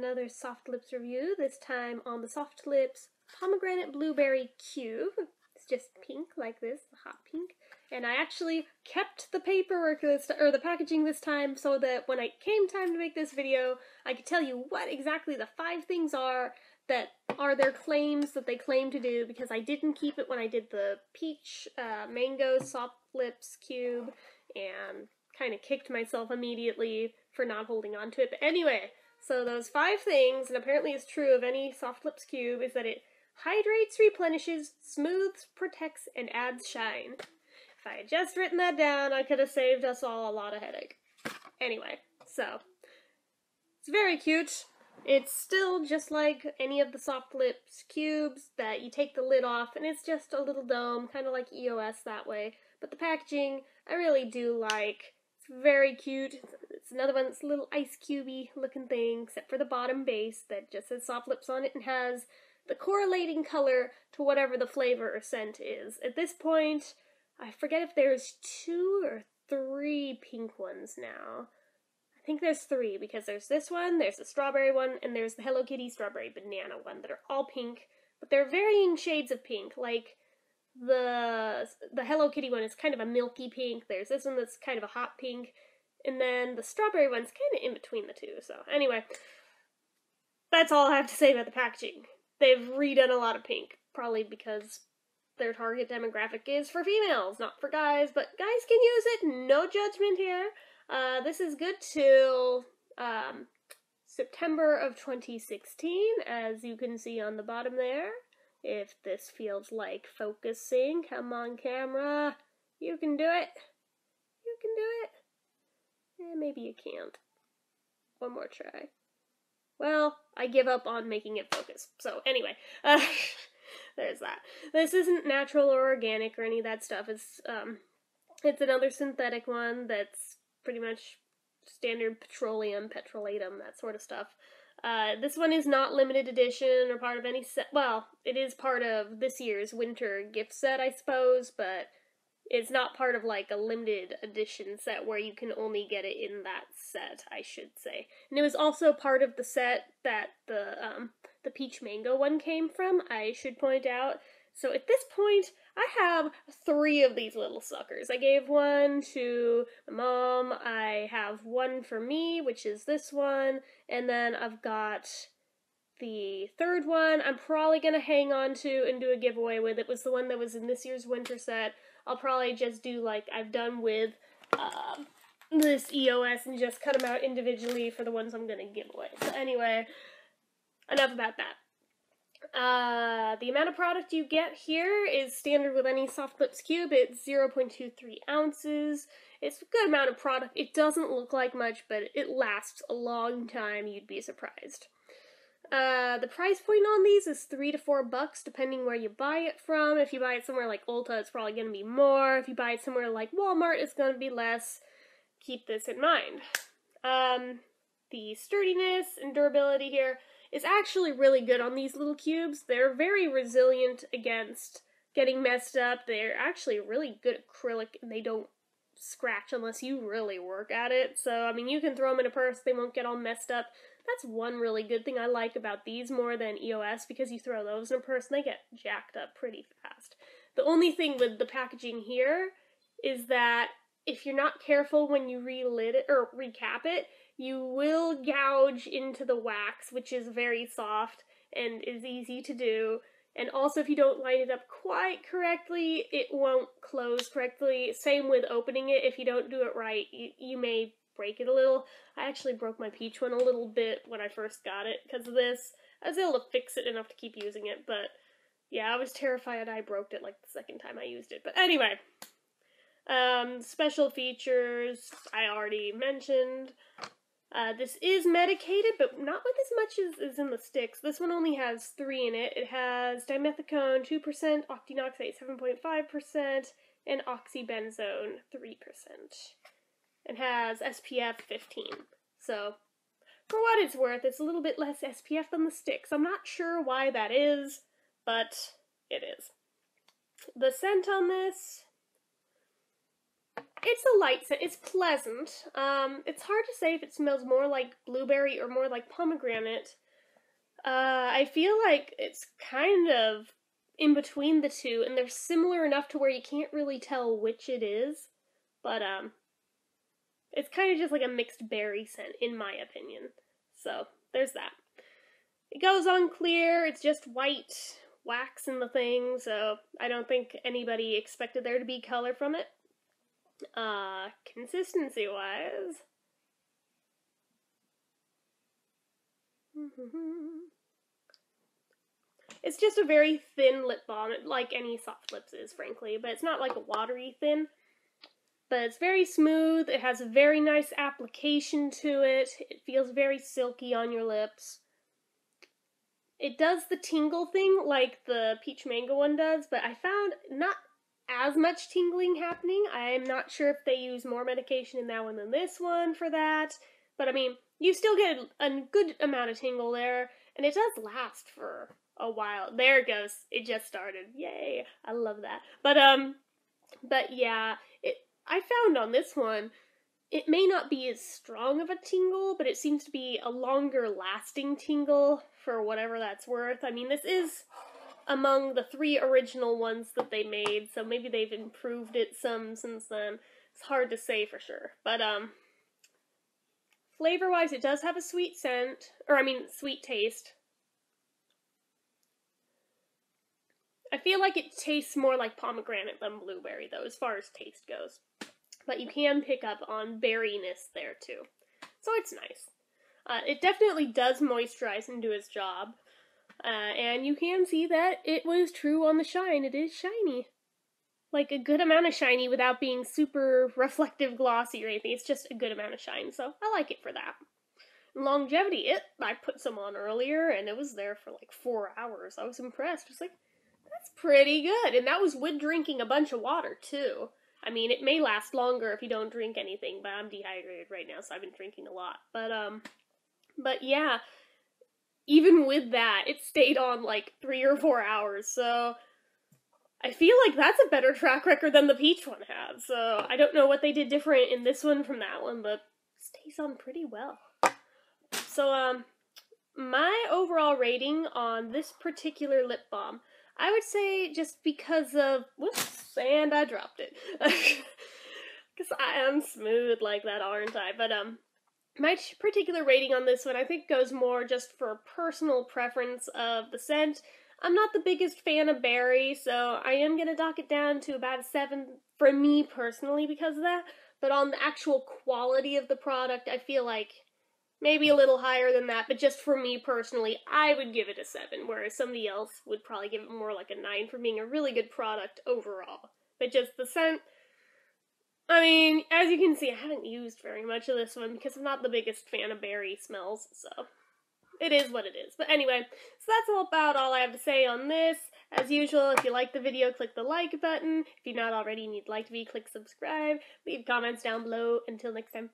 another Softlips review, this time on the Softlips Pomegranate Blueberry Cube. It's just pink like this, hot pink. And I actually kept the paperwork or the packaging this time so that when it came time to make this video, I could tell you what exactly the 5 things are that are their claims that they claim to do, because I didn't keep it when I did the peach mango Softlips cube and kind of kicked myself immediately for not holding on to it. But anyway, so those 5 things, and apparently it's true of any Softlips cube, is that it hydrates, replenishes, smooths, protects, and adds shine. If I had just written that down, I could have saved us all a lot of headache. Anyway, so it's very cute. It's still just like any of the Softlips cubes that you take the lid off and it's just a little dome, kind of like EOS that way. But the packaging, I really do like. It's very cute. It's another one that's a little ice cubey looking thing, except for the bottom base that just says Softlips on it and has the correlating color to whatever the flavor or scent is. At this point, I forget if there's 2 or 3 pink ones now. I think there's 3, because there's this one, there's the strawberry one, and there's the Hello Kitty strawberry banana one that are all pink, but they're varying shades of pink. Like the Hello Kitty one is kind of a milky pink, there's this one that's kind of a hot pink, and then the strawberry one's kind of in between the two. So anyway, that's all I have to say about the packaging. They've redone a lot of pink, probably because their target demographic is for females, not for guys, but guys can use it, no judgment here. This is good till September of 2016, as you can see on the bottom there. If this feels like focusing, come on camera, you can do it. You can do it. Maybe you can't. One more try. Well, I give up on making it focus. So anyway, there's that. This isn't natural or organic or any of that stuff. It's another synthetic one that's pretty much standard petroleum, petrolatum, that sort of stuff. This one is not limited edition or part of any set. Well, it is part of this year's winter gift set, I suppose, but it's not part of like a limited edition set where you can only get it in that set, I should say. And it was also part of the set that the peach mango one came from, I should point out. So at this point, I have 3 of these little suckers. I gave one to my mom, I have one for me, which is this one, and then I've got the 3rd one I'm probably going to hang on to and do a giveaway with. It was the one that was in this year's winter set. I'll probably just do like I've done with this EOS and just cut them out individually for the ones I'm going to give away. So anyway, enough about that. The amount of product you get here is standard with any Softlips cube. It's 0.23 ounces. It's a good amount of product. It doesn't look like much, but it lasts a long time. You'd be surprised. The price point on these is $3 to $4, depending where you buy it from. If you buy it somewhere like Ulta, it's probably going to be more. If you buy it somewhere like Walmart, it's going to be less. Keep this in mind. The sturdiness and durability here is actually really good on these little cubes. They're very resilient against getting messed up. They're actually really good acrylic, and they don't scratch unless you really work at it. So, I mean, you can throw them in a purse, they won't get all messed up. That's one really good thing I like about these more than EOS, because you throw those in a purse and they get jacked up pretty fast. The only thing with the packaging here is that if you're not careful when you re-lid it, or recap it, you will gouge into the wax, which is very soft and is easy to do. And also, if you don't line it up quite correctly, it won't close correctly. Same with opening it. If you don't do it right, you may break it a little. I actually broke my peach one a little bit when I first got it because of this. I was able to fix it enough to keep using it, but yeah, I was terrified I broke it like the 2nd time I used it. But anyway, special features I already mentioned. This is medicated, but not with as much as in the sticks. This one only has 3 in it. It has dimethicone 2%, octinoxate 7.5%, and oxybenzone 3%. And has SPF 15. So, for what it's worth, it's a little bit less SPF than the sticks. I'm not sure why that is, but it is. The scent on this It's a light scent. It's pleasant. It's hard to say if it smells more like blueberry or more like pomegranate. I feel like it's kind of in between the two, and they're similar enough to where you can't really tell which it is. But, it's kind of just like a mixed berry scent, in my opinion. So, there's that. It goes on clear, it's just white wax in the thing, so I don't think anybody expected there to be color from it. Consistency-wise... It's just a very thin lip balm, like any Softlips is, frankly, but it's not like a watery thin. But it's very smooth, it has a very nice application to it, it feels very silky on your lips. It does the tingle thing like the peach mango one does, but I found not as much tingling happening. I'm not sure if they use more medication in that one than this one for that, but I mean, you still get a good amount of tingle there, and it does last for a while. There it goes. It just started. Yay. I love that. But yeah, I found on this one, it may not be as strong of a tingle, but it seems to be a longer lasting tingle for whatever that's worth. I mean, this is among the 3 original ones that they made, so maybe they've improved it some since then. It's hard to say for sure. But, flavor-wise, it does have a sweet scent, sweet taste. I feel like it tastes more like pomegranate than blueberry, though, as far as taste goes. But you can pick up on berryness there, too. So it's nice. It definitely does moisturize and do its job. And you can see that it was true on the shine. It is shiny. Like, a good amount of shiny without being super reflective glossy or anything. It's just a good amount of shine, so I like it for that. Longevity, I put some on earlier, and it was there for like 4 hours. I was impressed. I was like, that's pretty good. And that was with drinking a bunch of water, too. I mean, it may last longer if you don't drink anything, but I'm dehydrated right now, so I've been drinking a lot. But yeah, even with that, it stayed on like 3 or 4 hours, so I feel like that's a better track record than the peach one had. So I don't know what they did different in this one from that one, but it stays on pretty well. So, my overall rating on this particular lip balm, I would say just because of, whoops, and I dropped it. Because I am smooth like that, aren't I? But, my particular rating on this one, I think, goes more just for personal preference of the scent. I'm not the biggest fan of berry, so I am going to dock it down to about a 7 for me personally because of that. But on the actual quality of the product, I feel like maybe a little higher than that, but just for me personally, I would give it a 7, whereas somebody else would probably give it more like a 9 for being a really good product overall. But just the scent, I mean, as you can see, I haven't used very much of this one because I'm not the biggest fan of berry smells, so it is what it is. But anyway, so that's about all I have to say on this. As usual, if you like the video, click the like button. If you're not already and you'd like to be, click subscribe. Leave comments down below. Until next time.